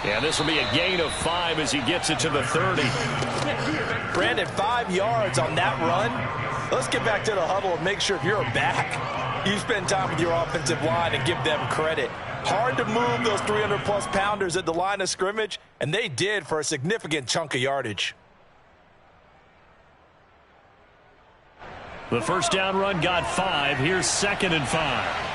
Yeah, this will be a gain of 5 as he gets it to the 30. Brandon, 5 yards on that run. Let's get back to the huddle and make sure if you're back, you spend time with your offensive line and give them credit. Hard to move those 300-plus pounders at the line of scrimmage, and they did for a significant chunk of yardage. The first down run got 5. Here's 2nd and 5.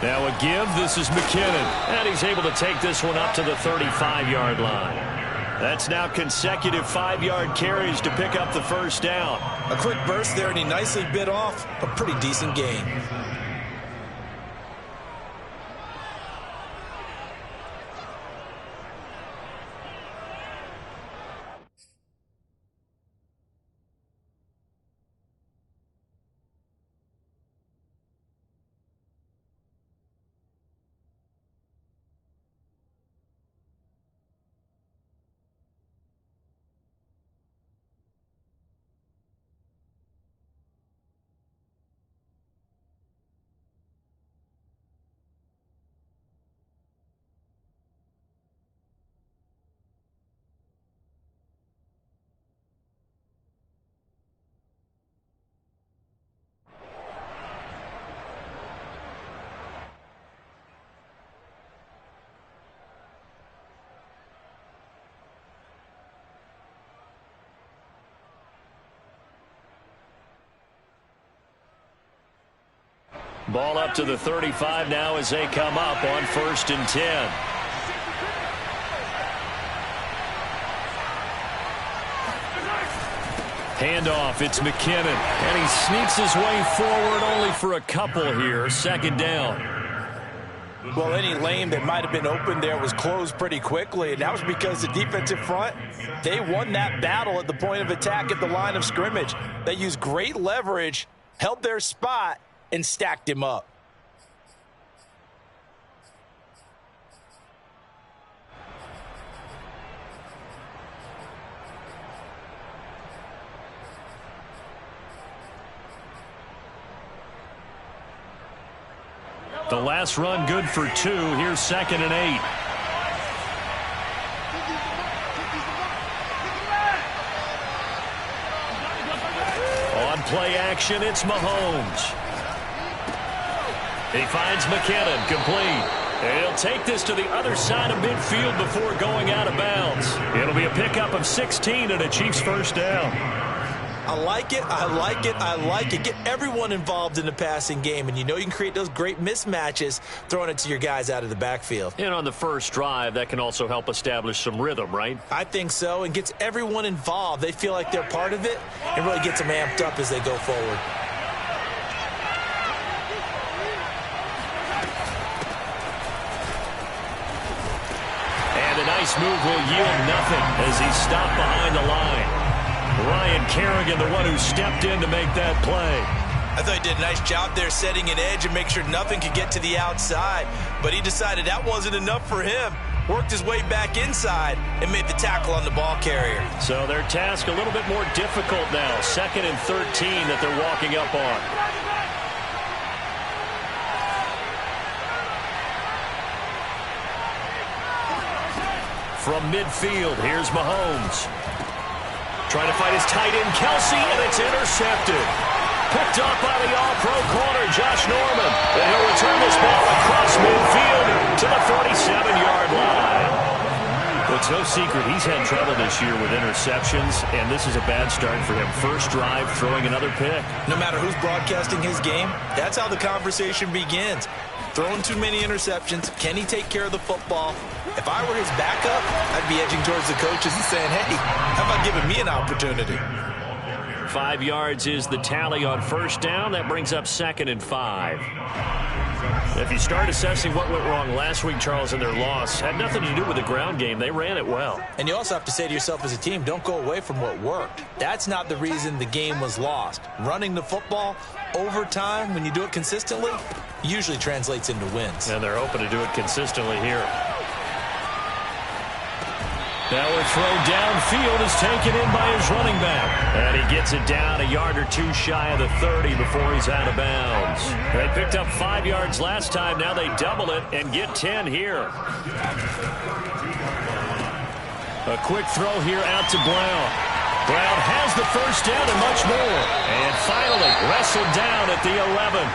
Now a give. This is McKinnon. And he's able to take this one up to the 35-yard line. That's now consecutive 5-yard carries to pick up the first down. A quick burst there, and he nicely bit off a pretty decent gain. Ball up to the 35 now as they come up on 1st and 10. Handoff, it's McKinnon, and he sneaks his way forward only for a couple here. 2nd down. Well, any lane that might have been open there was closed pretty quickly, and that was because the defensive front, they won that battle at the point of attack at the line of scrimmage. They used great leverage, held their spot, and stacked him up. The last run good for 2. Here's 2nd and 8. On play action, it's Mahomes. He finds McKinnon, complete. And he'll take this to the other side of midfield before going out of bounds. It'll be a pickup of 16 and a Chiefs first down. I like it, I like it, I like it. Get everyone involved in the passing game, and you know you can create those great mismatches throwing it to your guys out of the backfield. And on the first drive, that can also help establish some rhythm, right? I think so, and gets everyone involved. They feel like they're part of it and really gets them amped up as they go forward. Nice move will yield nothing as he's stopped behind the line. Ryan Kerrigan, the one who stepped in to make that play. I thought he did a nice job there setting an edge and make sure nothing could get to the outside. But he decided that wasn't enough for him. Worked his way back inside and made the tackle on the ball carrier. So their task a little bit more difficult now. 2nd and 13 that they're walking up on. From midfield, here's Mahomes. Trying to find his tight end, Kelsey, and it's intercepted. Picked up by the all-pro corner, Josh Norman. And he'll return this ball across midfield to the 47-yard line. Well, it's no secret he's had trouble this year with interceptions, and this is a bad start for him. First drive, throwing another pick. No matter who's broadcasting his game, that's how the conversation begins. Throwing too many interceptions. Can he take care of the football? If I were his backup, I'd be edging towards the coaches and saying, hey, how about giving me an opportunity? 5 yards is the tally on first down. That brings up 2nd and 5. If you start assessing what went wrong last week, Charles, in their loss, had nothing to do with the ground game. They ran it well. And you also have to say to yourself as a team, don't go away from what worked. That's not the reason the game was lost. Running the football over time, when you do it consistently, usually translates into wins. And they're hoping to do it consistently here. Now a throw downfield is taken in by his running back. And he gets it down a yard or two shy of the 30 before he's out of bounds. They picked up 5 yards last time. Now they double it and get 10 here. A quick throw here out to Brown. Brown has the first down and much more. And finally wrestled down at the 11.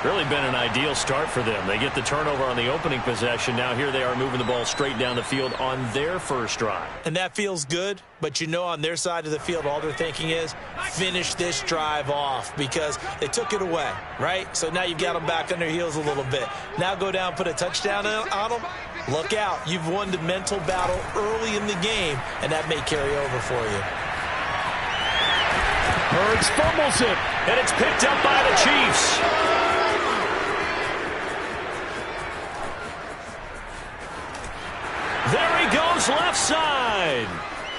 Really been an ideal start for them. They get the turnover on the opening possession. Now here they are moving the ball straight down the field on their first drive. And that feels good, but you know on their side of the field all they're thinking is finish this drive off because they took it away, right? So now you've got them back on their heels a little bit. Now go down, put a touchdown on them. Look out. You've won the mental battle early in the game, and that may carry over for you. Hurts fumbles it, and it's picked up by the Chiefs. There he goes left side.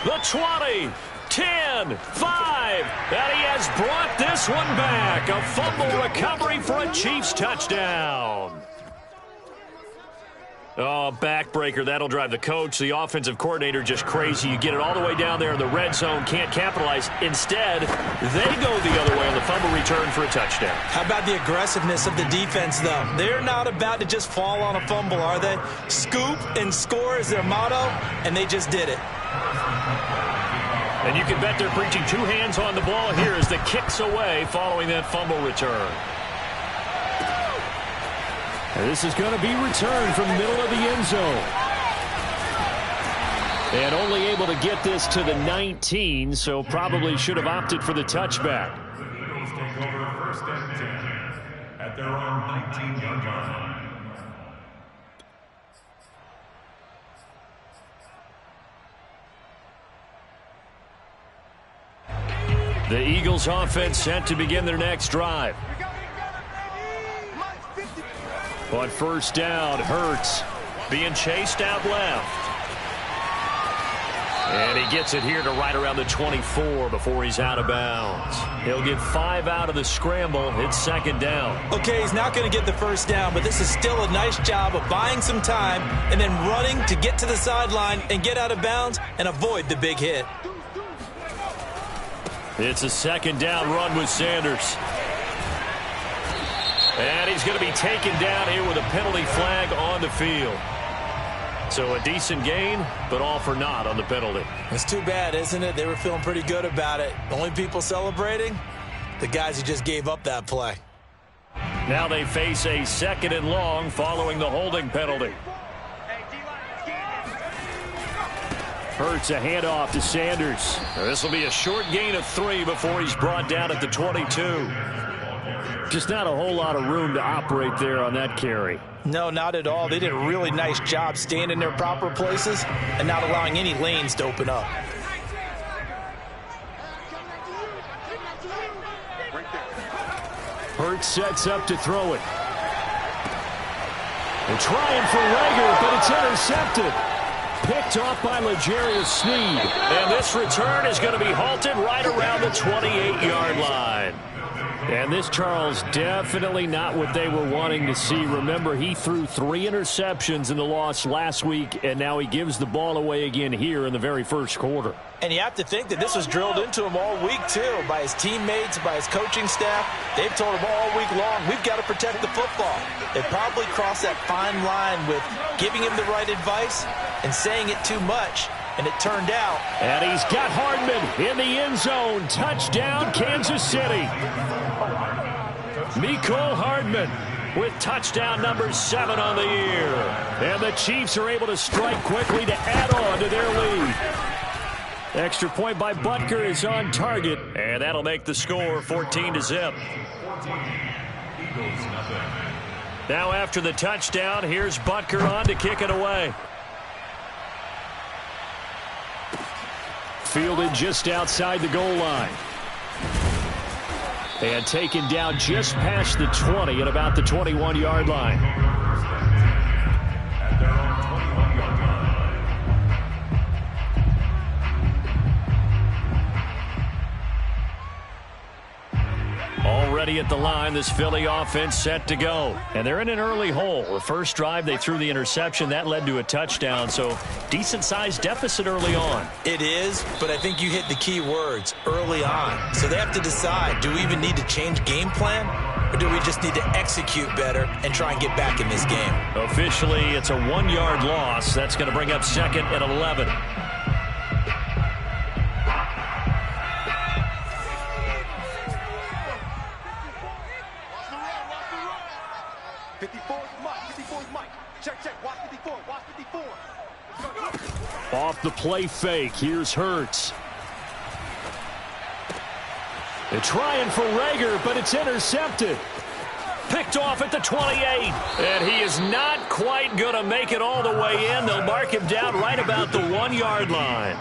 The 20, 10, 5. And he has brought this one back. A fumble recovery for a Chiefs touchdown. Oh, backbreaker. That'll drive the coach, the offensive coordinator, just crazy. You get it all the way down there in the red zone, can't capitalize. Instead, they go the other way on the fumble return for a touchdown. How about the aggressiveness of the defense, though? They're not about to just fall on a fumble, are they? Scoop and score is their motto, and they just did it. And you can bet they're preaching 2 hands on the ball here as the kick's away following that fumble return. And this is going to be returned from the middle of the end zone. And only able to get this to the 19, so probably should have opted for the touchback. The Eagles take over first and 10 at their own 19-yard line. The Eagles offense set to begin their next drive. On first down, Hurts being chased out left. And he gets it here to right around the 24 before he's out of bounds. He'll get 5 out of the scramble. It's second down. Okay, he's not going to get the first down, but this is still a nice job of buying some time and then running to get to the sideline and get out of bounds and avoid the big hit. It's a second down run with Sanders. And he's going to be taken down here with a penalty flag on the field. So a decent gain, but all for naught on the penalty. It's too bad, isn't it? They were feeling pretty good about it. The only people celebrating, the guys who just gave up that play. Now they face a second and long following the holding penalty. Hurts a handoff to Sanders. This will be a short gain of 3 before he's brought down at the 22. Just not a whole lot of room to operate there on that carry. No, not at all. They did a really nice job staying in their proper places and not allowing any lanes to open up. Hurts sets up to throw it. They're trying for Reagor, but it's intercepted. Picked off by L'Jarius Sneed. And this return is going to be halted right around the 28-yard line. And this, Charles, definitely not what they were wanting to see. Remember, he threw 3 interceptions in the loss last week, and now he gives the ball away again here in the very first quarter. And you have to think that this was drilled into him all week, too, by his teammates, by his coaching staff. They've told him all week long, we've got to protect the football. They probably crossed that fine line with giving him the right advice and saying it too much. And it turned out. And he's got Hardman in the end zone. Touchdown, Kansas City. Mecole Hardman with touchdown number 7 on the year. And the Chiefs are able to strike quickly to add on to their lead. Extra point by Butker is on target. And that'll make the score 14-0. Now after the touchdown, here's Butker on to kick it away. Fielded just outside the goal line. And taken down just past the 20 at about the 21-yard line. Already ready at the line. This Philly offense set to go. And they're in an early hole. The first drive, they threw the interception. That led to a touchdown, so decent-sized deficit early on. It is, but I think you hit the key words, early on. So they have to decide, do we even need to change game plan, or do we just need to execute better and try and get back in this game? Officially, it's a 1-yard loss. That's going to bring up second and 11. Off the play fake, here's Hurts. They're trying for Rager, but it's intercepted. Picked off at the 28. And he is not quite going to make it all the way in. They'll mark him down right about the 1-yard line.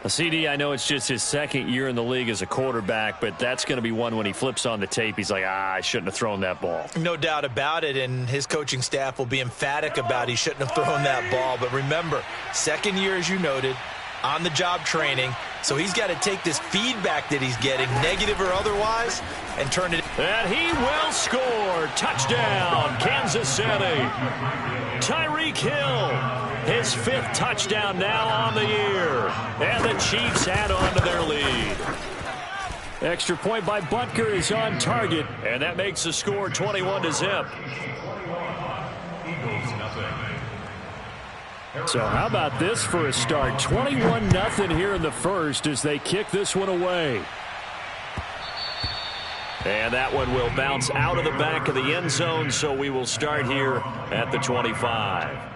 CD, I know it's just his second year in the league as a quarterback, but that's going to be one when he flips on the tape. He's like, I shouldn't have thrown that ball. No doubt about it, and his coaching staff will be emphatic about he shouldn't have thrown that ball. But remember, second year, as you noted, on-the-job training, so he's got to take this feedback that he's getting, negative or otherwise, and turn it. And he will score. Touchdown, Kansas City. Tyreek Hill. His 5th touchdown now on the year. And the Chiefs add on to their lead. Extra point by Butker is on target. And that makes the score 21-0. So how about this for a start? 21-0 here in the first as they kick this one away. And that one will bounce out of the back of the end zone, so we will start here at the 25.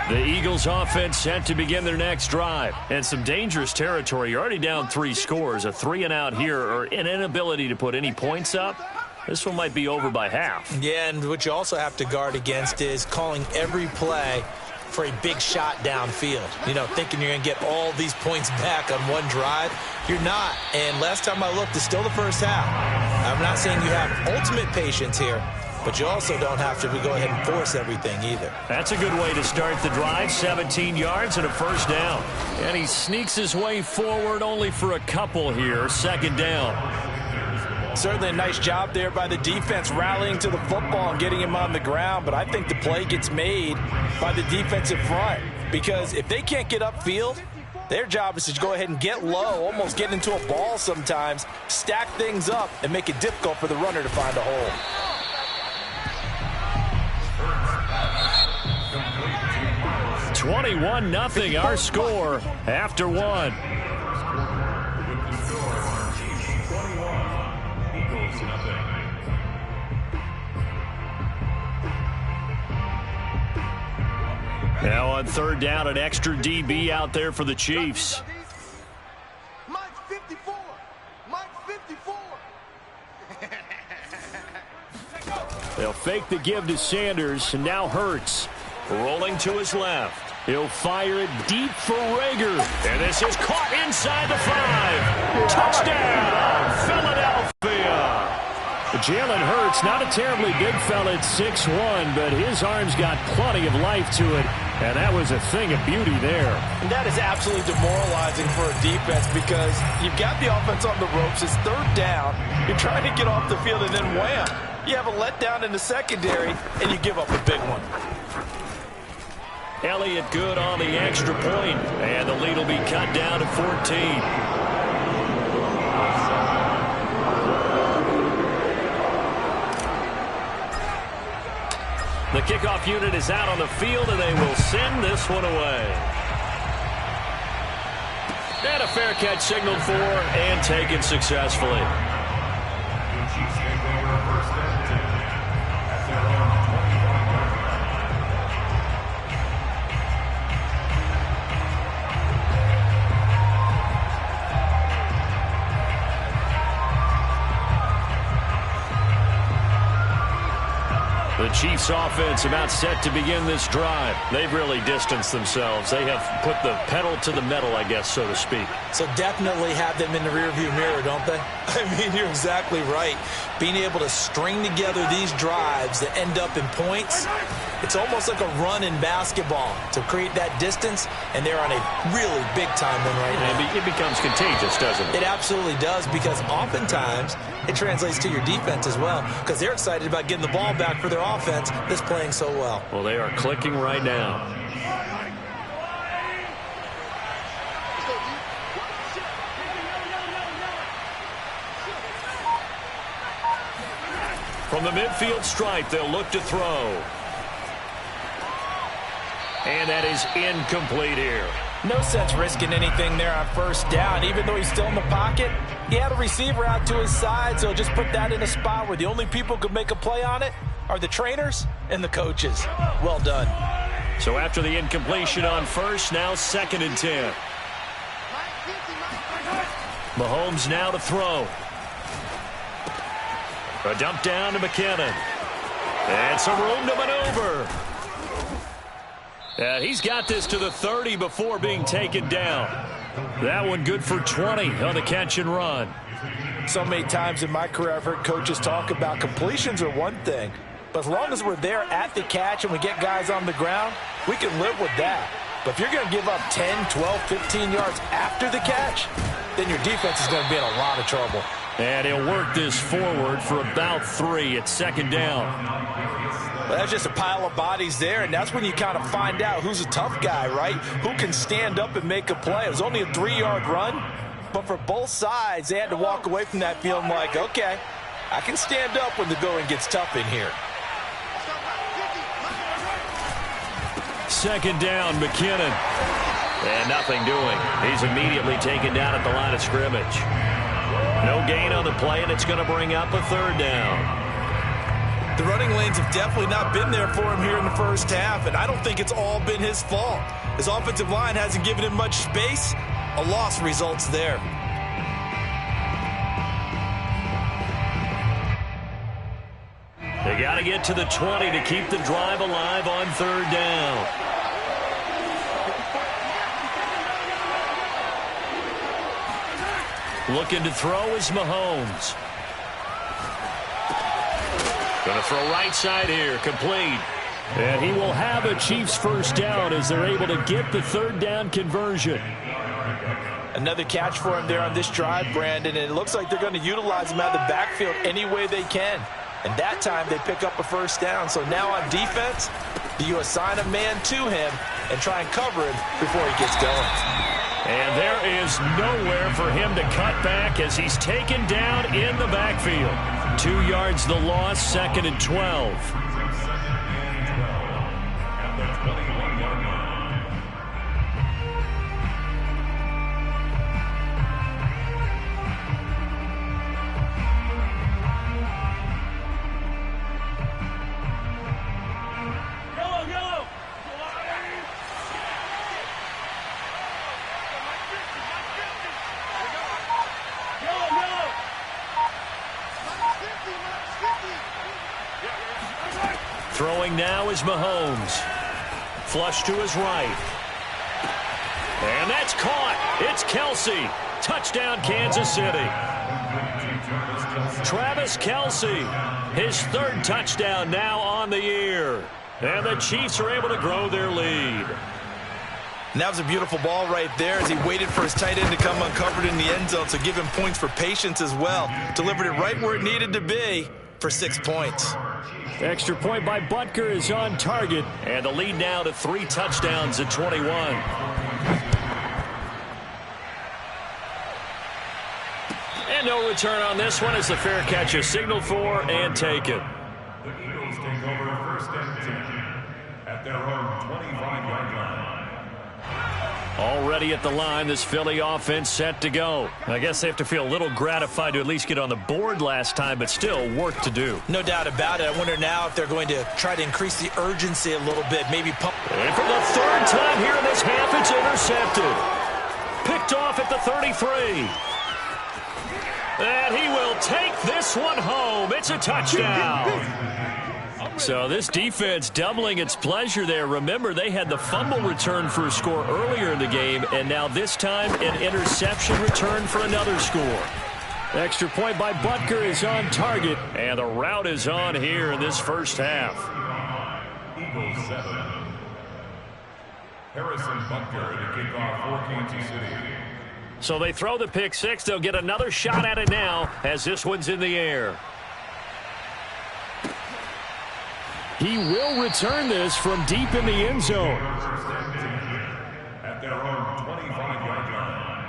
The Eagles offense set to begin their next drive. And some dangerous territory. You're already down 3 scores. A 3-and-out here, or an inability to put any points up. This one might be over by half. Yeah, and what you also have to guard against is calling every play for a big shot downfield. You know, thinking you're going to get all these points back on one drive. You're not. And last time I looked, it's still the first half. I'm not saying you have ultimate patience here, but you also don't have to go ahead and force everything either. That's a good way to start the drive. 17 yards and a first down. And he sneaks his way forward only for a couple here. Second down. Certainly a nice job there by the defense rallying to the football and getting him on the ground. But I think the play gets made by the defensive front. Because if they can't get upfield, their job is to go ahead and get low, almost get into a ball sometimes, stack things up, and make it difficult for the runner to find a hole. 21-0 our score after one. Now on third down, an extra DB out there for the Chiefs. Mike's 54. Mike's 54. They'll fake the give to Sanders, and now Hurts. Rolling to his left. He'll fire it deep for Rager. And this is caught inside the 5. Touchdown, Philadelphia. Jalen Hurts, not a terribly big fella at 6'1", but his arm's got plenty of life to it. And that was a thing of beauty there. And that is absolutely demoralizing for a defense because you've got the offense on the ropes. It's third down. You're trying to get off the field, and then wham. You have a letdown in the secondary, and you give up a big one. Elliott good on the extra point, and the lead will be cut down to 14. The kickoff unit is out on the field, and they will send this one away. And a fair catch signaled for and taken successfully. The The Chiefs offense about set to begin this drive. They've really distanced themselves. They have put the pedal to the metal, I guess, so to speak. So definitely have them in the rearview mirror, don't they? I mean, you're exactly right. Being able to string together these drives that end up in points, it's almost like a run in basketball to create that distance, and they're on a really big-time one right now. It becomes contagious, doesn't it? It absolutely does, because oftentimes it translates to your defense as well, because they're excited about getting the ball back for their offense that's playing so well. Well, they are clicking right now. From the midfield stripe, they'll look to throw. And that is incomplete here. No sense risking anything there on first down. Even though he's still in the pocket, he had a receiver out to his side, so just put that in a spot where the only people who could make a play on it are the trainers and the coaches. Well done. So after the incompletion on first, now 2nd and 10. Mahomes now to throw. A dump down to McKinnon. And some room to maneuver. He's got this to the 30 before being taken down. That one good for 20 on the catch and run. So many times in my career I've heard coaches talk about completions are one thing, but as long as we're there at the catch and we get guys on the ground, we can live with that. But if you're going to give up 10, 12, 15 yards after the catch, then your defense is going to be in a lot of trouble. And he'll work this forward for about 3 at 2nd down. Well, that's just a pile of bodies there, and that's when you kind of find out who's a tough guy, right? Who can stand up and make a play. It was only a 3-yard run, but for both sides, they had to walk away from that feeling like, okay, I can stand up when the going gets tough in here. 2nd down, McKinnon. And nothing doing. He's immediately taken down at the line of scrimmage. No gain on the play, and it's going to bring up a 3rd down. The running lanes have definitely not been there for him here in the first half, and I don't think it's all been his fault. His offensive line hasn't given him much space. A loss results there. They got to get to the 20 to keep the drive alive on 3rd down. Looking to throw is Mahomes. Going to throw right side here, complete. And he will have a Chiefs first down as they're able to get the 3rd down conversion. Another catch for him there on this drive, Brandon, and it looks like they're going to utilize him out of the backfield any way they can. And that time they pick up a first down. So now on defense, you assign a man to him and try and cover him before he gets going. And there is nowhere for him to cut back as he's taken down in the backfield. 2 yards the loss, 2nd and 12. Throwing now is Mahomes. Flush to his right. And that's caught. It's Kelce. Touchdown, Kansas City. Travis Kelce, his 3rd touchdown now on the year. And the Chiefs are able to grow their lead. And that was a beautiful ball right there as he waited for his tight end to come uncovered in the end zone, so give him points for patience as well. Delivered it right where it needed to be for 6 points. Extra point by Butker is on target. And the lead now to 3 touchdowns at 21. And no return on this one as the fair catch is signaled for and taken. The Eagles take over 1st and 10 at their own 25-yard line. Already at the line, this Philly offense set to go. I guess they have to feel a little gratified to at least get on the board last time, but still work to do. No doubt about it. I wonder now if they're going to try to increase the urgency a little bit, maybe pump. And for the 3rd time here in this half, it's intercepted. Picked off at the 33. And he will take this one home. It's a touchdown. So this defense doubling its pleasure there. Remember, they had the fumble return for a score earlier in the game, and now this time an interception return for another score. Extra point by Butker is on target, and the route is on here in this first half. Eagles 7. Harrison Butker to kick off for Kansas City. So they throw the pick six. They'll get another shot at it now as this one's in the air. He will return this from deep in the end zone. At their own 25-yard line.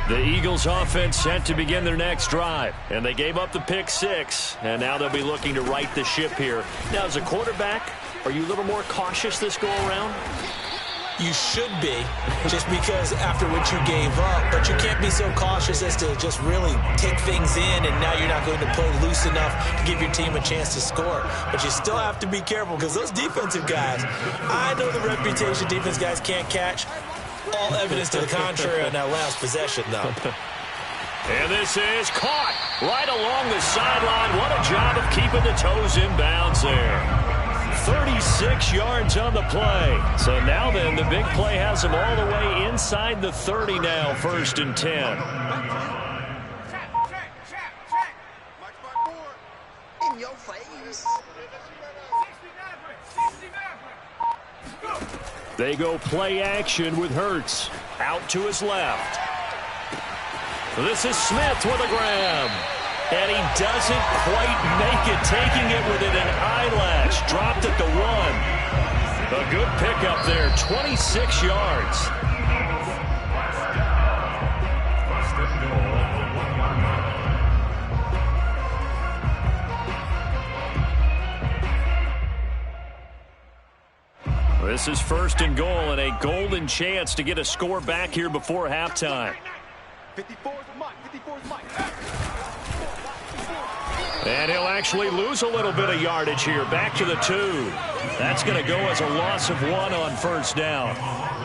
The Eagles offense set to begin their next drive. And they gave up the pick six. And now they'll be looking to right the ship here. Now, as a quarterback, are you a little more cautious this go around? You should be, just because after what you gave up. But you can't be so cautious as to just really take things in, and now you're not going to play loose enough to give your team a chance to score. But you still have to be careful, because those defensive guys, I know the reputation defense guys can't catch. All evidence to the contrary on that last possession, though. And this is caught right along the sideline. What a job of keeping the toes in bounds there. 36 yards on the play. So now then, the big play has them all the way inside the 30 now, 1st and 10. Watch my board. In your face. They go play action with Hurts. Out to his left. This is Smith with a grab. And he doesn't quite make it, taking it within an eyelash. Dropped at the 1. A good pickup there, 26 yards. First and goal at the 1-yard line. This is 1st and goal, and a golden chance to get a score back here before halftime. 54 is mine. 54 is mine. And he'll actually lose a little bit of yardage here. Back to the 2. That's going to go as a loss of 1 on 1st down. At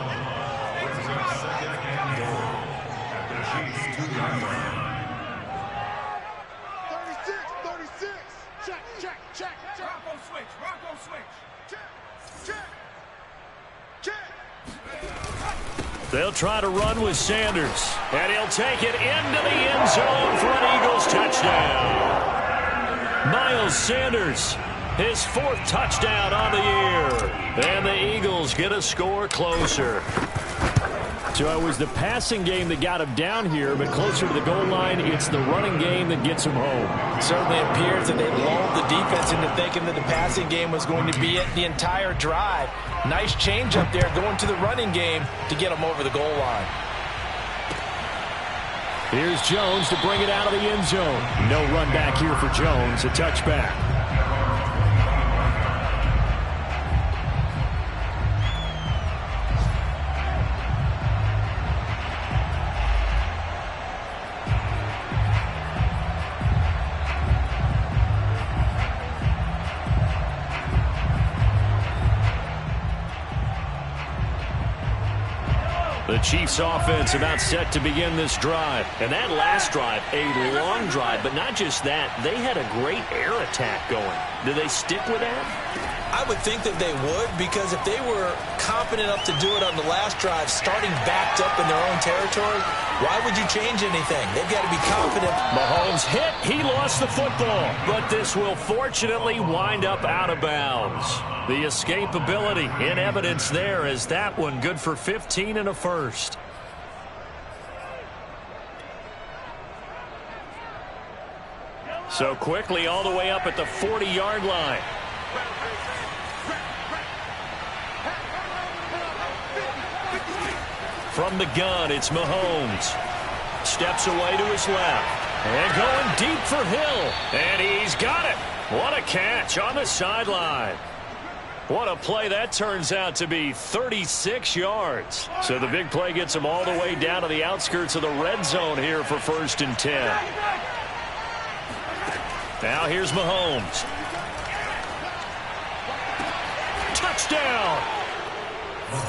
the Chiefs 2-yard line. 36. Check. Rocco switch. Check. They'll try to run with Sanders. And he'll take it into the end zone for an Eagles touchdown. Miles Sanders, his 4th touchdown on the year. And the Eagles get a score closer. So it was the passing game that got him down here, but closer to the goal line, it's the running game that gets him home. It certainly appears that they lulled the defense into thinking that the passing game was going to be it the entire drive. Nice change up there going to the running game to get them over the goal line. Here's Jones to bring it out of the end zone. No run back here for Jones, a touchback. The Chiefs offense about set to begin this drive. And that last drive, a long drive, but not just that. They had a great air attack going. Do they stick with that? I would think that they would, because if they were confident enough to do it on the last drive, starting backed up in their own territory, why would you change anything? They've got to be confident. Mahomes hit. He lost the football. But this will fortunately wind up out of bounds. The escapability in evidence there, as that one good for 15 and a first. So quickly all the way up at the 40-yard line. From the gun, it's Mahomes. Steps away to his left. And going deep for Hill. And he's got it. What a catch on the sideline. What a play that turns out to be, 36 yards. So the big play gets him all the way down to the outskirts of the red zone here for 1st and 10. Now here's Mahomes. Touchdown.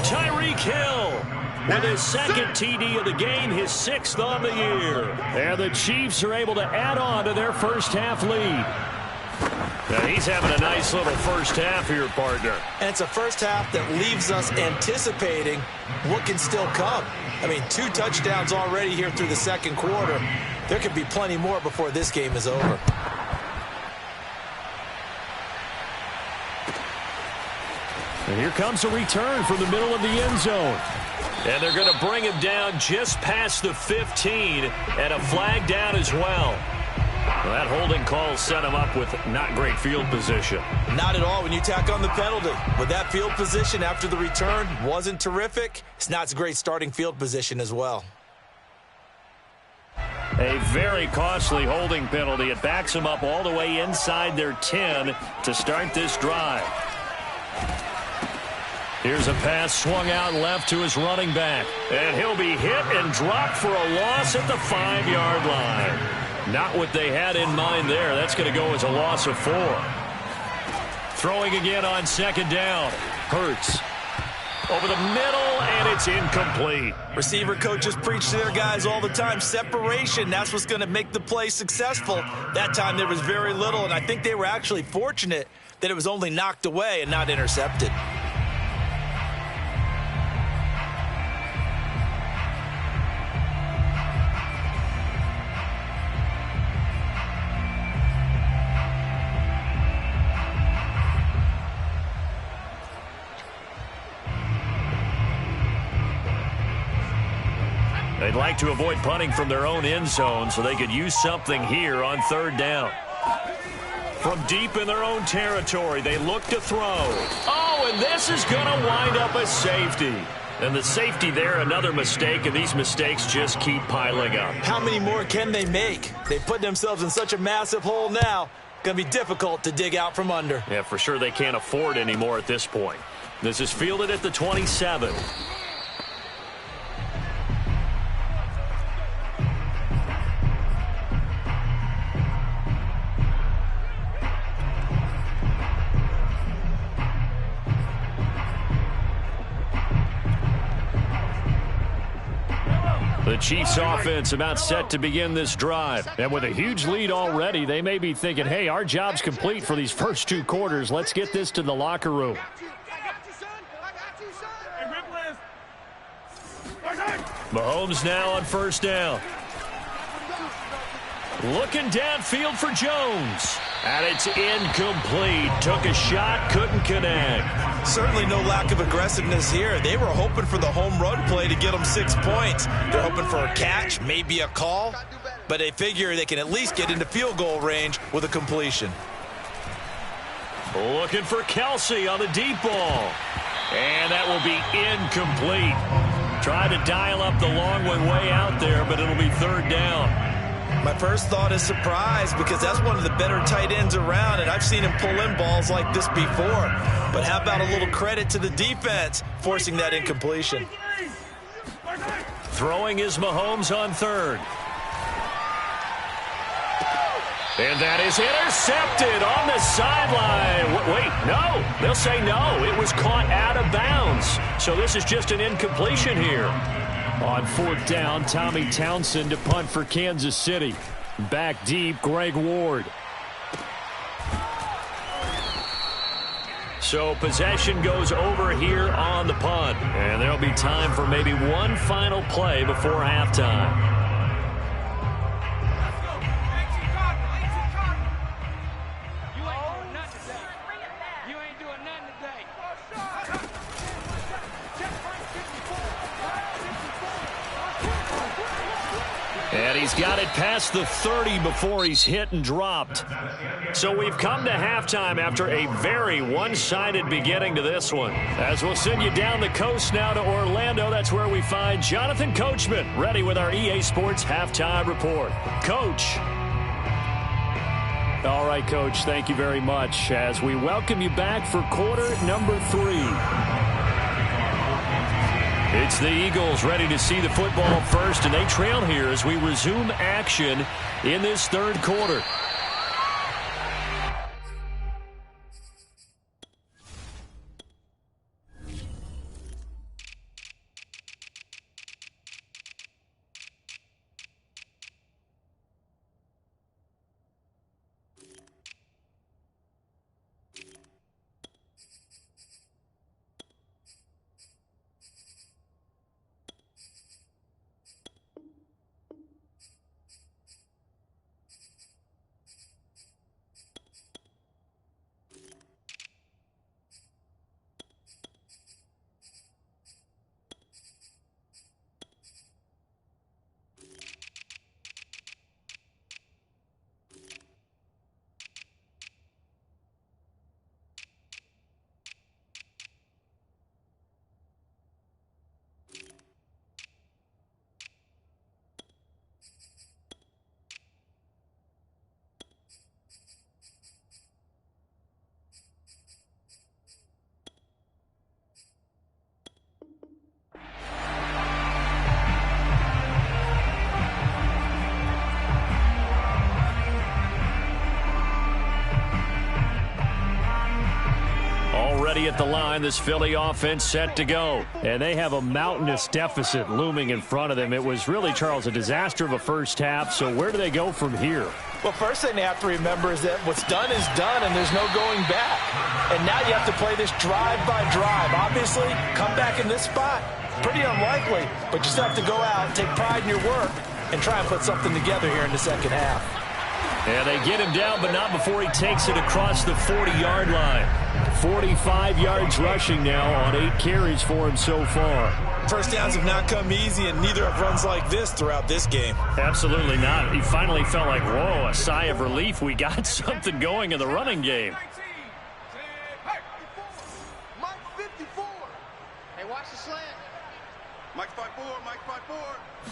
Tyreek Hill with his second TD of the game, his 6th on the year. And the Chiefs are able to add on to their first half lead. Now he's having a nice little first half here, partner. And it's a first half that leaves us anticipating what can still come. I mean, 2 touchdowns already here through the second quarter. There could be plenty more before this game is over. And here comes a return from the middle of the end zone. And they're going to bring him down just past the 15 and a flag down as well. Well, that holding call set him up with not great field position. Not at all when you tack on the penalty. With that field position after the return wasn't terrific. It's not a great starting field position as well. A very costly holding penalty. It backs them up all the way inside their 10 to start this drive. Here's a pass swung out left to his running back. And he'll be hit and dropped for a loss at the 5-yard line. Not what they had in mind there. That's going to go as a loss of 4. Throwing again on second down. Hurts. Over the middle, and it's incomplete. Receiver coaches preach to their guys all the time. Separation, that's what's going to make the play successful. That time there was very little, and I think they were actually fortunate that it was only knocked away and not intercepted. They'd like to avoid punting from their own end zone so they could use something here on 3rd down. From deep in their own territory, they look to throw. Oh, and this is going to wind up a safety. And the safety there, another mistake, and these mistakes just keep piling up. How many more can they make? They put themselves in such a massive hole now. Going to be difficult to dig out from under. Yeah, for sure they can't afford any more at this point. This is fielded at the 27. The Chiefs offense about set to begin this drive. And with a huge lead already, they may be thinking, hey, our job's complete for these first 2 quarters. Let's get this to the locker room. Mahomes now on 1st down. Looking downfield for Jones. And it's incomplete. Took a shot, couldn't connect. Certainly no lack of aggressiveness here. They were hoping for the home run play to get them 6 points. They're hoping for a catch, maybe a call. But they figure they can at least get into field goal range with a completion. Looking for Kelce on the deep ball. And that will be incomplete. Tried to dial up the long one way out there, but it'll be 3rd down. My first thought is surprise because that's one of the better tight ends around, and I've seen him pull in balls like this before. But how about a little credit to the defense forcing that incompletion? Throwing is Mahomes on 3rd. And that is intercepted on the sideline. Wait, no. They'll say no. It was caught out of bounds. So this is just an incompletion here. On 4th down, Tommy Townsend to punt for Kansas City. Back deep, Greg Ward. So possession goes over here on the punt. And there'll be time for maybe one final play before halftime. And he's got it past the 30 before he's hit and dropped. So we've come to halftime after a very one-sided beginning to this one. As we'll send you down the coast now to Orlando, that's where we find Jonathan Coachman, ready with our EA Sports Halftime Report. Coach. All right, Coach, thank you very much as we welcome you back for quarter number 3. It's the Eagles ready to see the football first, and they trail here as we resume action in this 3rd quarter. ready at the line. This Philly offense set to go. And they have a mountainous deficit looming in front of them. It was really, Charles, a disaster of a first half. So where do they go from here? Well, first thing they have to remember is that what's done is done, and there's no going back. And now you have to play this drive by drive. Obviously, come back in this spot, pretty unlikely, but you still have to go out, take pride in your work, and try and put something together here in the second half. And they get him down, but not before he takes it across the 40-yard line. 45 yards rushing now on 8 carries for him so far. First downs have not come easy, and neither have runs like this throughout this game. Absolutely not. He finally felt like, whoa, a sigh of relief. We got something going in the running game. Mike 54. Hey, watch the slant. Mike 54, Mike 54.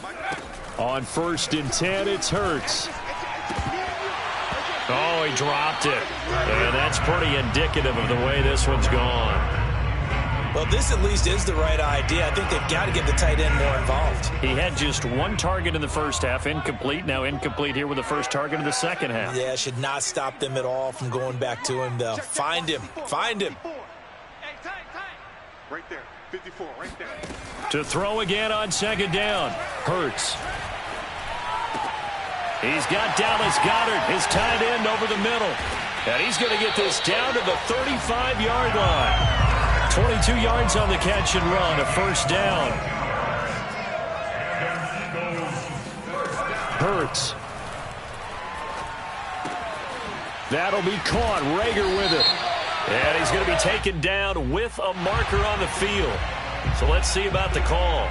Mike. On 1st and 10, it's Hurts. Oh, he dropped it. And that's pretty indicative of the way this one's gone. Well, this at least is the right idea. I think they've got to get the tight end more involved. He had just 1 target in the first half, incomplete. Now incomplete here with the first target of the second half. Yeah, should not stop them at all from going back to him, though. Find him. Find him. Right there. 54, right there. To throw again on 2nd down. Hurts. He's got Dallas Goedert, his tight end, over the middle. And he's going to get this down to the 35-yard line. 22 yards on the catch and run, a first down. Hurts. That'll be caught. Rager with it. And he's going to be taken down with a marker on the field. So let's see about the call.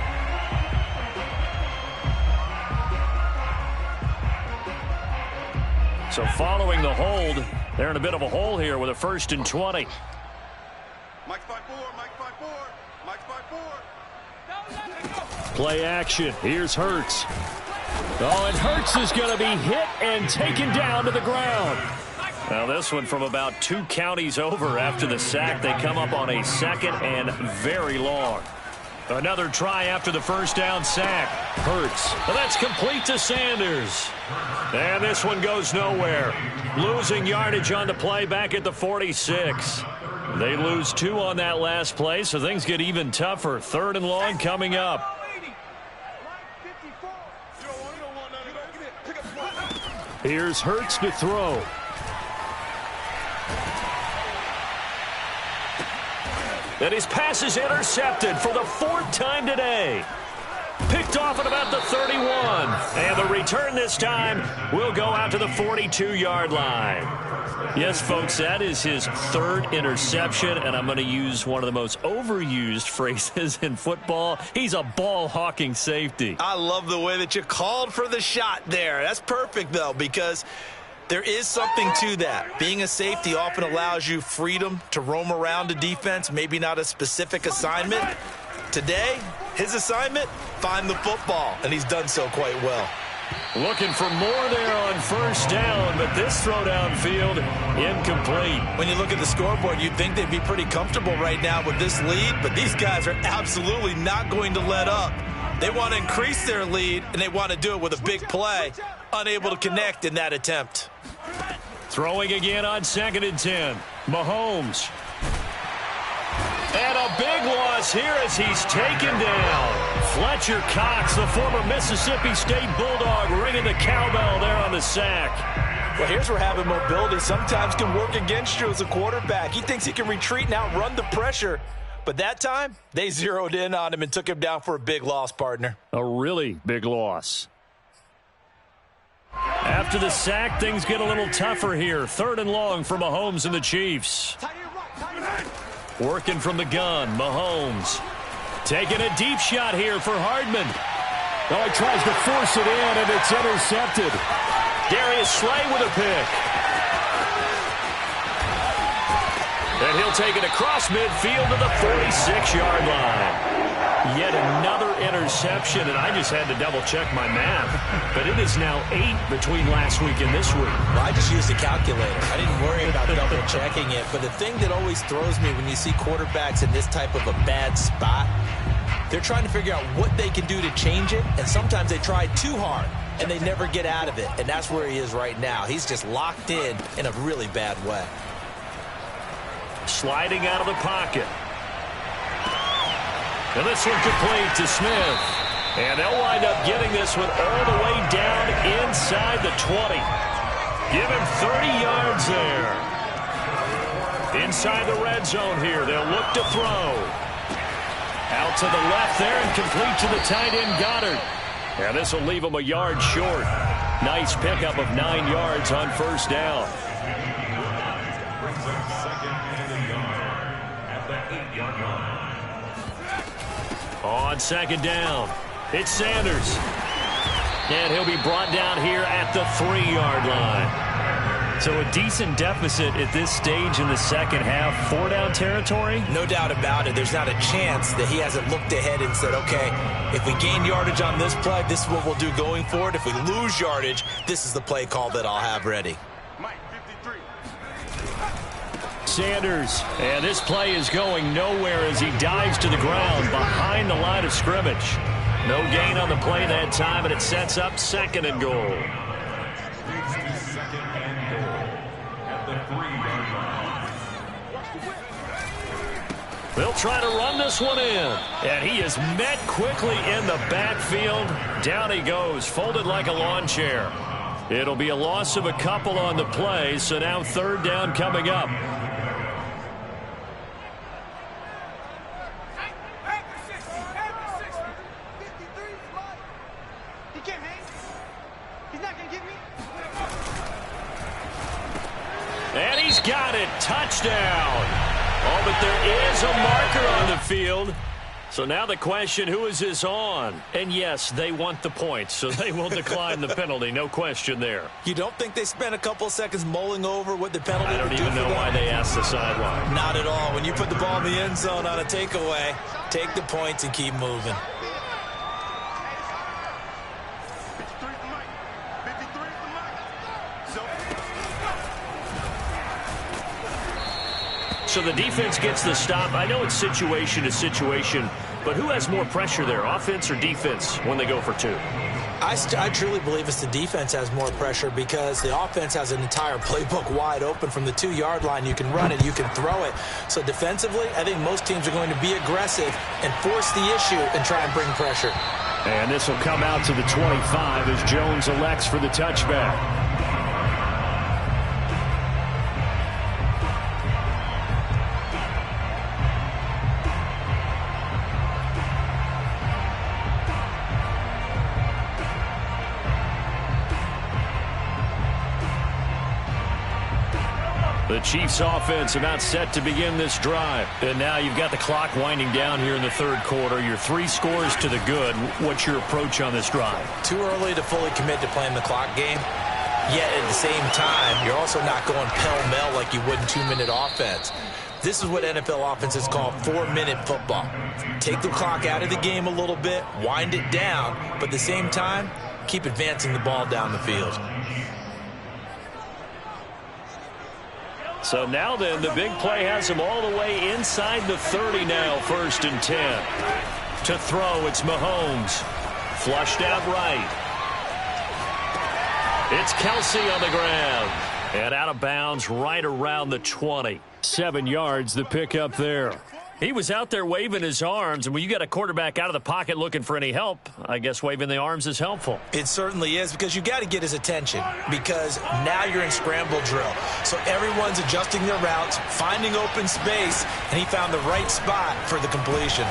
So following the hold, they're in a bit of a hole here with a 1st and 20. Mike 54, Mike 54, Mike 54. Play action. Here's Hurts. Oh, and Hurts is going to be hit and taken down to the ground. Now this one from about 2 counties over after the sack. They come up on a 2nd and very long. Another try after the first down sack. Hurts. Well, that's complete to Sanders. And this one goes nowhere. Losing yardage on the play back at the 46. They lose 2 on that last play, so things get even tougher. 3rd and long coming up. Here's Hurts to throw. And his pass is intercepted for the 4th time today. Picked off at about the 31. And the return this time will go out to the 42-yard line. Yes, folks, that is his 3rd interception, and I'm going to use one of the most overused phrases in football. He's a ball-hawking safety. I love the way that you called for the shot there. That's perfect, though, because there is something to that. Being a safety often allows you freedom to roam around a defense, maybe not a specific assignment. Today, his assignment, find the football, and he's done so quite well. Looking for more there on 1st down, but this throw downfield, incomplete. When you look at the scoreboard, you'd think they'd be pretty comfortable right now with this lead, but these guys are absolutely not going to let up. They want to increase their lead, and they want to do it with a big play. Unable to connect in that attempt. Throwing again on 2nd and 10. Mahomes. And a big loss here as he's taken down. Fletcher Cox, the former Mississippi State Bulldog, ringing the cowbell there on the sack. Well, here's where having mobility sometimes can work against you as a quarterback. He thinks he can retreat and outrun the pressure. But that time, they zeroed in on him and took him down for a big loss, partner. A really big loss. After the sack, things get a little tougher here. 3rd and long for Mahomes and the Chiefs. Working from the gun, Mahomes. Taking a deep shot here for Hardman. Oh, he tries to force it in, and it's intercepted. Darius Slay with a pick. And he'll take it across midfield to the 46-yard line. Yet another interception, and I just had to double-check my math. But it is now 8 between last week and this week. Well, I just used a calculator. I didn't worry about double-checking it. But the thing that always throws me when you see quarterbacks in this type of a bad spot, they're trying to figure out what they can do to change it, and sometimes they try too hard, and they never get out of it. And that's where he is right now. He's just locked in a really bad way. sliding out of the pocket. And this one complete to Smith. And they'll wind up getting this one all the way down inside the 20. Give him 30 yards there. Inside the red zone here, they'll look to throw. Out to the left there and complete to the tight end Goddard. And this will leave him a yard short. Nice pickup of 9 yards on first down. Brings up second and a yard at the 8-yard line. On second down, it's Sanders. And he'll be brought down here at the 3-yard line. So a decent deficit at this stage in the second half. 4-down territory? No doubt about it. There's not a chance that he hasn't looked ahead and said, okay, if we gain yardage on this play, this is what we'll do going forward. If we lose yardage, this is the play call that I'll have ready. Mike, 53. Sanders, and this play is going nowhere as he dives to the ground behind the line of scrimmage. No gain on the play that time, and it sets up second and goal. Leads to second and goal at the 3-yard line. They'll try to run this one in. And he is met quickly in the backfield. Down he goes, folded like a lawn chair. It'll be a loss of a couple on the play, so now third down coming up. And he's got it. Touchdown. Oh, but there is a marker on the field. So now the question, who is this on? And yes, they want the points, so they will decline the penalty. No question there. You don't think they spent a couple seconds mulling over what the penalty I don't would do even know why they asked the sideline. Not at all. When you put the ball in the end zone on a takeaway, take the points and keep moving. 53 for Mike. 53 for Mike. So the defense gets the stop. I know it's situation to situation, but who has more pressure there, offense or defense, when they go for two? I truly believe it's the defense has more pressure because the offense has an entire playbook wide open from the 2-yard line. You can run it, you can throw it. So defensively, I think most teams are going to be aggressive and force the issue and try and bring pressure. And this will come out to the 25 as Jones elects for the touchback. The Chiefs offense about set to begin this drive. And now you've got the clock winding down here in the third quarter. Your 3 scores to the good. What's your approach on this drive? Too early to fully commit to playing the clock game. Yet at the same time, you're also not going pell-mell like you would in 2-minute offense. This is what NFL offenses call 4-minute football. Take the clock out of the game a little bit, wind it down, but at the same time, keep advancing the ball down the field. So now then, the big play has him all the way inside the 30 now, 1st and 10. To throw, it's Mahomes. Flushed out right. It's Kelce on the ground. And out of bounds right around the 20. 7 yards, the pickup there. He was out there waving his arms, and when you got a quarterback out of the pocket looking for any help, I guess waving the arms is helpful. It certainly is, because you got to get his attention, because now you're in scramble drill. So everyone's adjusting their routes, finding open space, and he found the right spot for the completion.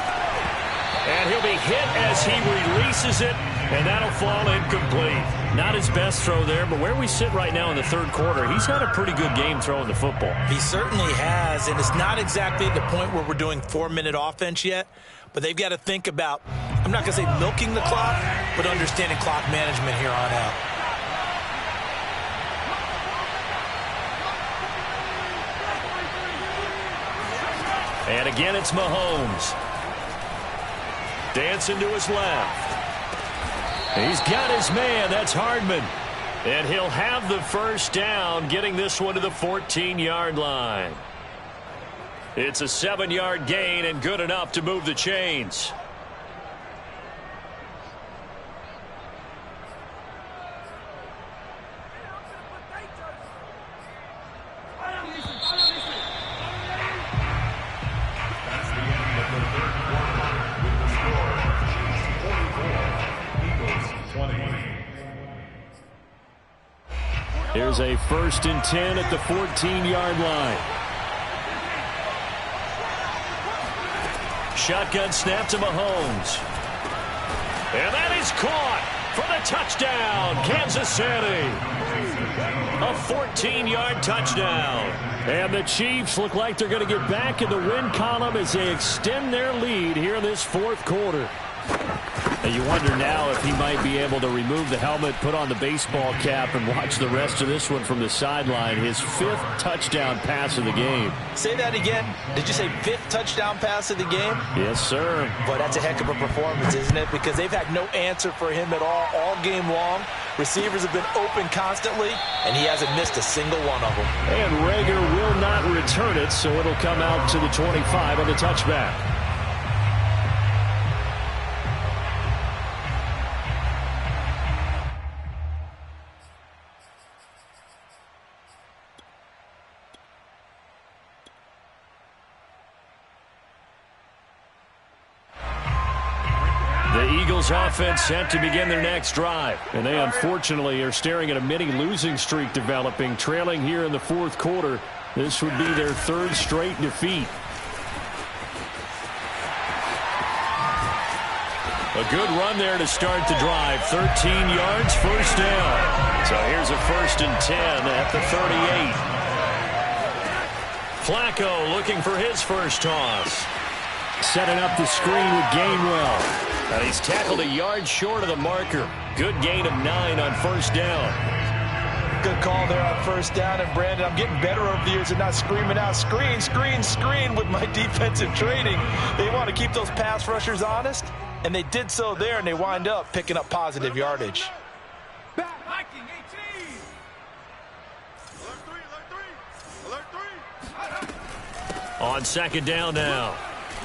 And he'll be hit as he releases it, and that'll fall incomplete. Not his best throw there, but where we sit right now in the third quarter, he's had a pretty good game throwing the football. He certainly has, and it's not exactly the point where we're doing 4-minute offense yet, but they've got to think about, I'm not going to say milking the clock, but understanding clock management here on out. And again, it's Mahomes. Dancing to his left. He's got his man. That's Hardman. And he'll have the first down, getting this one to the 14-yard line. It's a 7-yard gain and good enough to move the chains. Here's a 1st and 10 at the 14-yard line. Shotgun snap to Mahomes. And that is caught for the touchdown, Kansas City. A 14-yard touchdown. And the Chiefs look like they're going to get back in the win column as they extend their lead here in this 4th quarter. And you wonder now if he might be able to remove the helmet, put on the baseball cap, and watch the rest of this one from the sideline. His 5th touchdown pass of the game. Say that again. Did you say 5th touchdown pass of the game? Yes, sir. But that's a heck of a performance, isn't it? Because they've had no answer for him at all game long. Receivers have been open constantly, and he hasn't missed a single one of them. And Reagor will not return it, so it'll come out to the 25 on the touchback. Offense set to begin their next drive. And they unfortunately are staring at a mini losing streak developing, trailing here in the 4th quarter. This would be their 3rd straight defeat. A good run there to start the drive. 13 yards, 1st down. So here's a 1st and 10 at the 38. Flacco looking for his first toss. Setting up the screen with Gainwell. And he's tackled a yard short of the marker. Good gain of 9 on 1st down. Good call there on 1st down. And, Brandon, I'm getting better over the years and not screaming out, screen, screen, screen with my defensive training. They want to keep those pass rushers honest, and they did so there, and they wind up picking up positive yardage. On 2nd down now.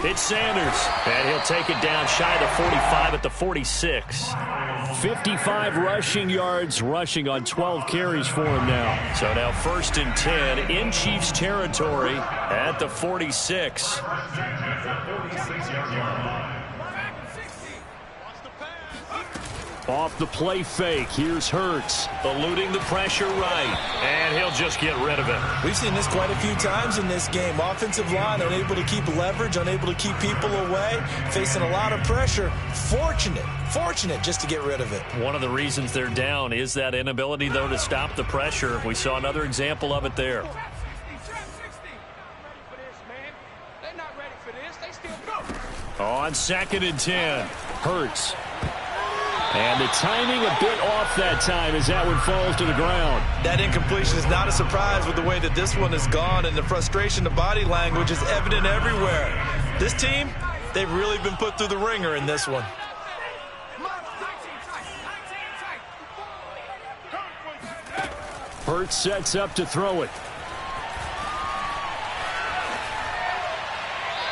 It's Sanders, and he'll take it down shy of the 45 at the 46. 55 rushing yards, rushing on 12 carries for him now. So now 1st and 10 in Chiefs territory at the 46. Off the play fake, here's Hurts, eluding the pressure right, and he'll just get rid of it. We've seen this quite a few times in this game. Offensive line unable to keep leverage, unable to keep people away, facing a lot of pressure. Fortunate just to get rid of it. One of the reasons they're down is that inability, though, to stop the pressure. We saw another example of it there. On 2nd and 10, Hurts. And the timing a bit off that time as that one falls to the ground. That incompletion is not a surprise with the way that this one has gone, and the frustration, the body language is evident everywhere. This team, they've really been put through the ringer in this one. Hurts sets up to throw it.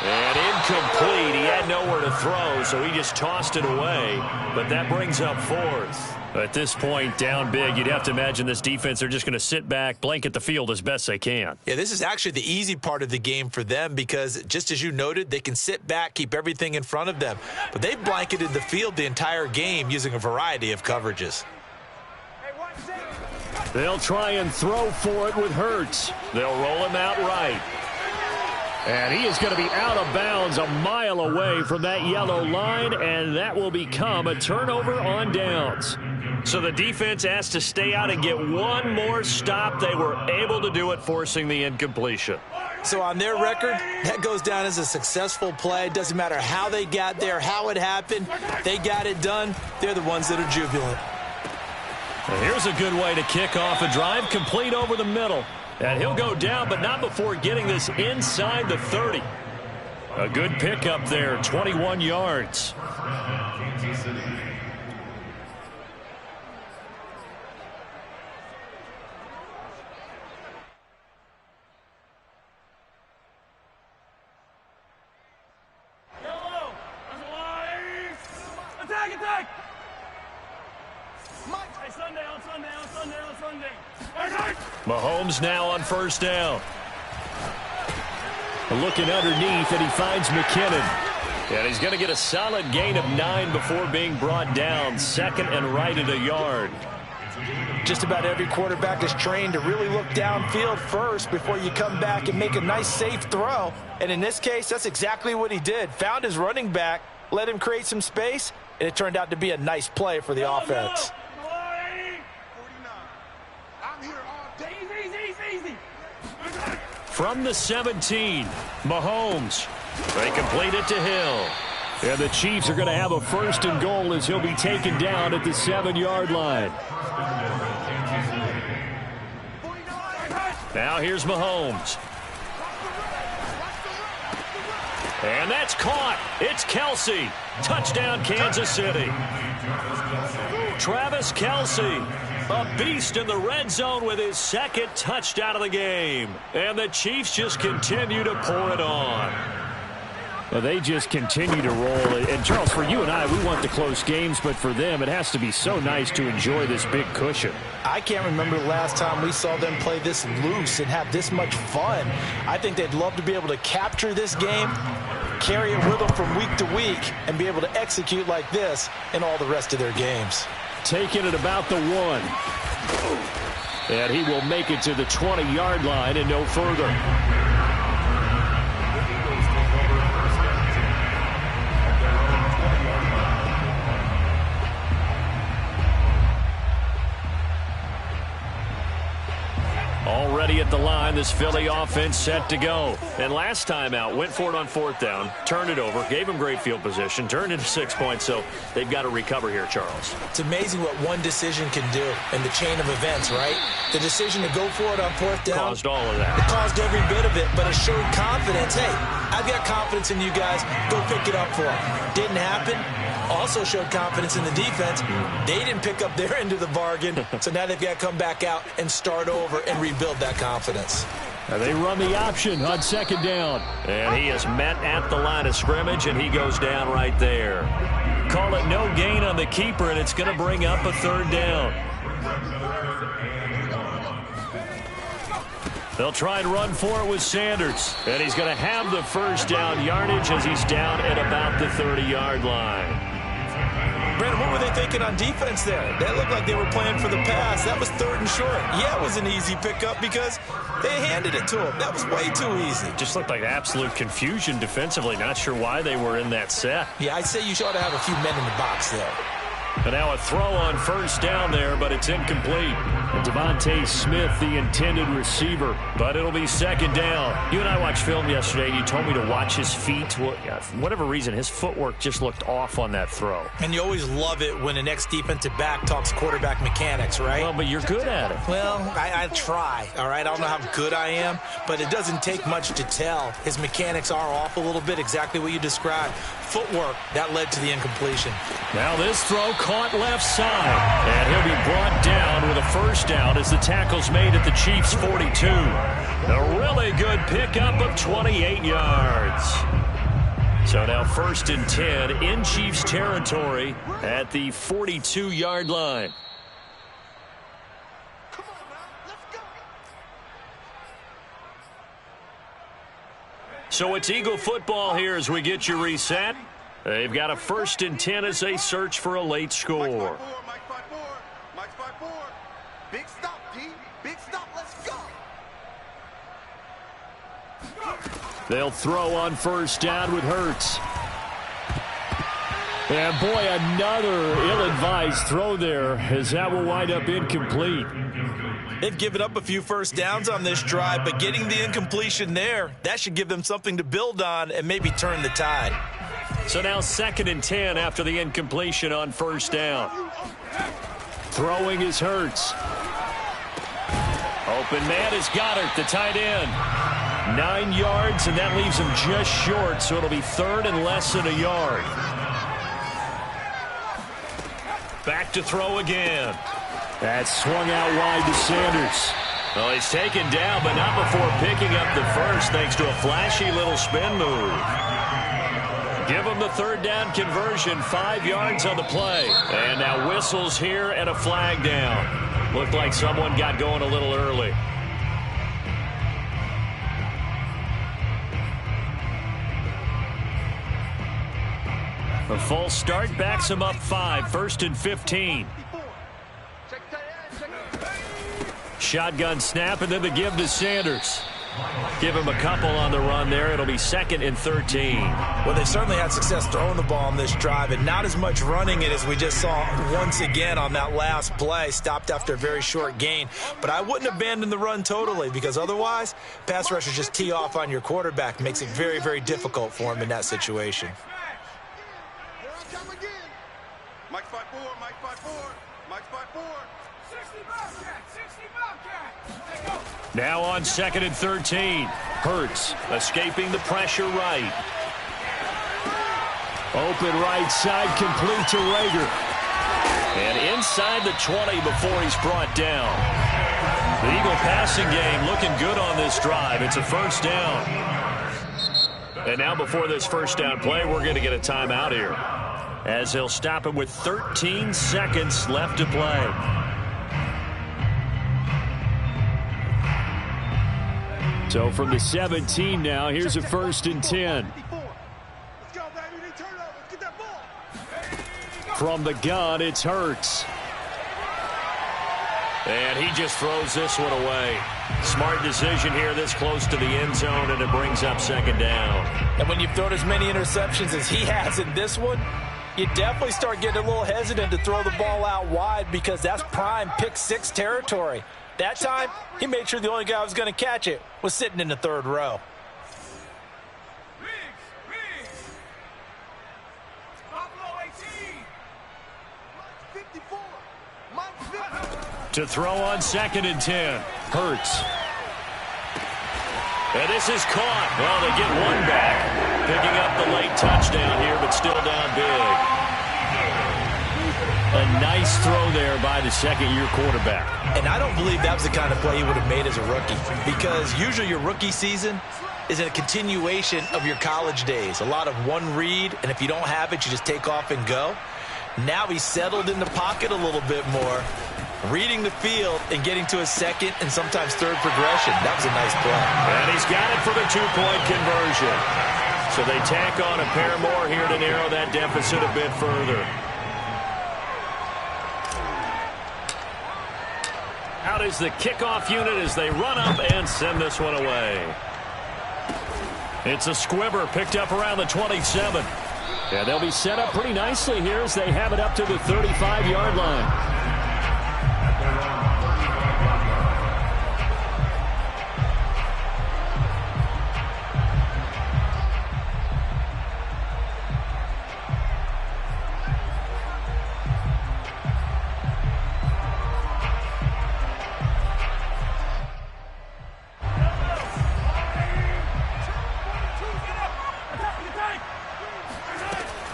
And incomplete. He had nowhere to throw, so he just tossed it away. But that brings up 4th. At this point, down big, you'd have to imagine this defense, they're just going to sit back, blanket the field as best they can. Yeah, this is actually the easy part of the game for them because, just as you noted, they can sit back, keep everything in front of them. But they've blanketed the field the entire game using a variety of coverages. They'll try and throw for it with Hurts. They'll roll him out right. And he is going to be out of bounds a mile away from that yellow line, and that will become a turnover on downs. So the defense asked to stay out and get one more stop. They were able to do it, forcing the incompletion. So on their record, that goes down as a successful play. It doesn't matter how they got there, how it happened. They got it done. They're the ones that are jubilant. And here's a good way to kick off a drive, complete over the middle. And he'll go down, but not before getting this inside the 30. A good pickup there, 21 yards. Attack! Sunday. Mahomes now on 1st down. Looking underneath, and he finds McKinnon. And he's going to get a solid gain of 9 before being brought down. 2nd and right at a yard. Just about every quarterback is trained to really look downfield first before you come back and make a nice, safe throw. And in this case, that's exactly what he did. Found his running back, let him create some space, and it turned out to be a nice play for the offense. From the 17, Mahomes. They complete it to Hill. And the Chiefs are going to have a 1st and goal as he'll be taken down at the 7-yard line. Now here's Mahomes. And that's caught. It's Kelce. Touchdown, Kansas City. Travis Kelce, a beast in the red zone with his 2nd touchdown of the game. And the Chiefs just continue to pour it on. Well, they just continue to roll. And, Charles, for you and I, we want the close games, but for them, it has to be so nice to enjoy this big cushion. I can't remember the last time we saw them play this loose and have this much fun. I think they'd love to be able to capture this game, carry it with them from week to week, and be able to execute like this in all the rest of their games. Taking it about the 1. And he will make it to the 20-yard line and no further. Already at the line, this Philly offense set to go. And last time out, went for it on 4th down, turned it over, gave them great field position, turned into 6 points, so they've got to recover here, Charles. It's amazing what one decision can do in the chain of events, right? The decision to go for it on 4th down. Caused all of that. It caused every bit of it, but it showed confidence. Hey, I've got confidence in you guys. Go pick it up for them. Didn't happen. Also showed confidence in the defense. They didn't pick up their end of the bargain, so now they've got to come back out and start over and rebuild that confidence. Now they run the option on 2nd down. And he is met at the line of scrimmage, and he goes down right there. Call it no gain on the keeper, and it's going to bring up a 3rd down. They'll try and run for it with Sanders. And he's going to have the 1st down yardage as he's down at about the 30-yard line. Brandon, what were they thinking on defense there? That looked like they were playing for the pass. That was 3rd and short. Yeah, it was an easy pickup because they handed it to him. That was way too easy. Just looked like absolute confusion defensively. Not sure why they were in that set. Yeah, I'd say you ought to have a few men in the box there. And now a throw on 1st down there, but it's incomplete. And Devontae Smith, the intended receiver, but it'll be 2nd down. You and I watched film yesterday, and you told me to watch his feet. For whatever reason, his footwork just looked off on that throw. And you always love it when an ex-defensive back talks quarterback mechanics, right? Well, but you're good at it. Well, I try, all right? I don't know how good I am, but it doesn't take much to tell. His mechanics are off a little bit, exactly what you described. Footwork, that led to the incompletion. Now this throw caught left side, and he'll be brought down with a 1st down as the tackle's made at the Chiefs' 42. A really good pickup of 28 yards. So now 1st and 10 in Chiefs territory at the 42-yard line. So it's Eagle football here as we get you reset. They've got a 1st and 10 as they search for a late score. Mike's 5-4. Big stop, D. Big stop. Let's go. They'll throw on 1st down with Hurts. And boy, another ill-advised throw there as that will wind up incomplete. They've given up a few 1st downs on this drive, but getting the incompletion there, that should give them something to build on and maybe turn the tide. So now 2nd and 10 after the incompletion on 1st down. Throwing is Hurts. Open man is Goddard, the tight end. 9 yards, and that leaves him just short, so it'll be 3rd and less than a yard. Back to throw again. That swung out wide to Sanders. Well, he's taken down, but not before picking up the 1st thanks to a flashy little spin move. Give him the 3rd down conversion, 5 yards on the play. And now whistles here and a flag down. Looked like someone got going a little early. A full start backs him up 5, 1st and 15. shotgun snap, and then the give to Sanders. Give him a couple on the run there. It'll be 2nd and 13. Well, they certainly had success throwing the ball on this drive, and not as much running it as we just saw once again on that last play. Stopped after a very short gain. But I wouldn't abandon the run totally, because otherwise, pass rushers just tee off on your quarterback. Makes it very, very difficult for him in that situation. Here I come again. Mike 5-4, Mike 5-4, Mike 5-4. 60 Bobcat, 60 Bobcat. Hey, go. Now on 2nd and 13. Hurts escaping the pressure right. Open right side, complete to Rager. And inside the 20 before he's brought down. The Eagle passing game looking good on this drive. It's a first down. And now before this first down play, we're going to get a timeout here, as they'll stop him with 13 seconds left to play. So from the 17 now, here's a 1st and 10. Let's go, baby. They turn over. Get that ball. From the gun, it's Hurts. And he just throws this one away. Smart decision here this close to the end zone, and it brings up 2nd down. And when you've thrown as many interceptions as he has in this one, you definitely start getting a little hesitant to throw the ball out wide, because that's prime pick 6 territory. That time, he made sure the only guy who was going to catch it was sitting in the 3rd row. To throw on 2nd and 10. Hurts. And this is caught. Well, they get one back. Picking up the late touchdown here, but still down big. A nice throw there by the 2nd-year quarterback. And I don't believe that was the kind of play he would have made as a rookie, because usually your rookie season is a continuation of your college days. A lot of one read, and if you don't have it, you just take off and go. Now he's settled in the pocket a little bit more, reading the field and getting to a 2nd and sometimes 3rd progression. That was a nice play. And he's got it for the 2-point conversion. So they tack on a pair more here to narrow that deficit a bit further. Out is the kickoff unit as they run up and send this one away. It's a squibber picked up around the 27. Yeah, they'll be set up pretty nicely here as they have it up to the 35-yard line.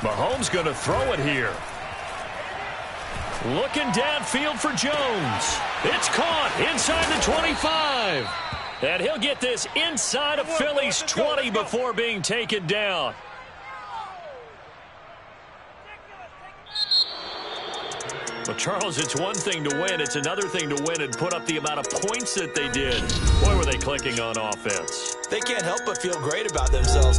Mahomes going to throw it here. Looking downfield for Jones. It's caught inside the 25. And he'll get this inside of Philly's 20 before being taken down. Well, Charles, it's one thing to win. It's another thing to win and put up the amount of points that they did. Boy, were they clicking on offense. They can't help but feel great about themselves.